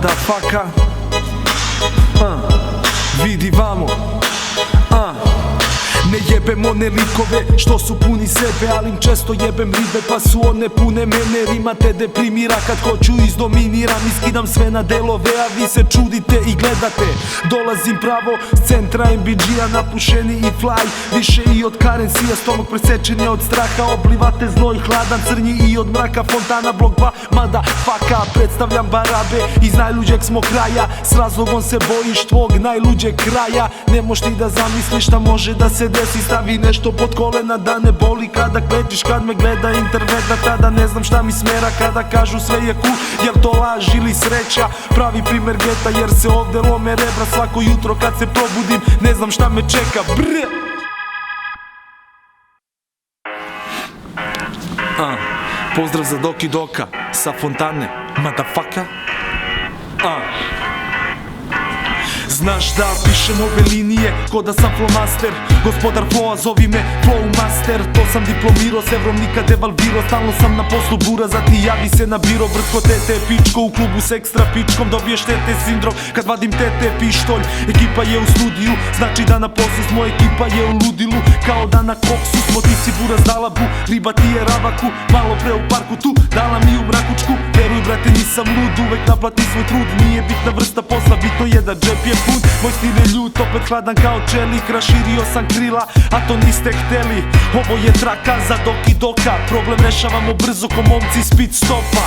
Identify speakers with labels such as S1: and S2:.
S1: Motherfucker, vidi vamo, ne jebem one likove što su puni sebe, ali im često jebem ribe pa su one pune mene. Rima te deprimira kad hoću izdominiram i skidam sve na delove, a vi se čudite i gledate. Dolazim pravo s centra MBG-a, napušeni i fly, više i od Currency-a, stomak presečen je od straha, oblivate znoj hladan, crnji i od mraka, Fontana blok 2, motherfucker, predstavljam barabe iz najluđeg smo kraja, s razlogom se bojiš tvog najluđeg kraja. Ne moš ti da zamisliš šta može da se desi, stavi nešto pod kolena da ne boli kada kletiš. Kad me gleda interveta tada ne znam šta mi smera, kada kažu sve je cool, jel to laž ili sreća? Pravi primer geta jer se ovde lome rebra, svako jutro kad se probudim ne znam šta me čeka. Pozdrav za Doki Doka sa Fontane, motherfucker. Znaš da pišem ove linije ko da sam flowmaster, gospodar flowa zovi me flowmaster. To sam diplomirao, s evrom nikad devalvirao, stalno sam na poslu bura, zati javi se na biro. Brsko tete pičko u klubu s ekstra pičkom, dobiješ tete sindrom kad vadim tete pištolj. Ekipa je u studiju, znači da na poslu smo, ekipa je u ludilu, kao da na koksu smo. Ti si buraz dala bu, riba ti je ravaku, malo pre u parku tu, dala mi u mrakučku. Veruj brate nisam lud, uvek naplati svoj trud, nije bitna vrsta posla, bitno je da džep je pun. Moj stil je ljut, opet hladan kao čelik, raširio sam krila, a to niste hteli. Ovo je traka za Doki Doka, problem rešavamo brzo ko momci s pit stopa.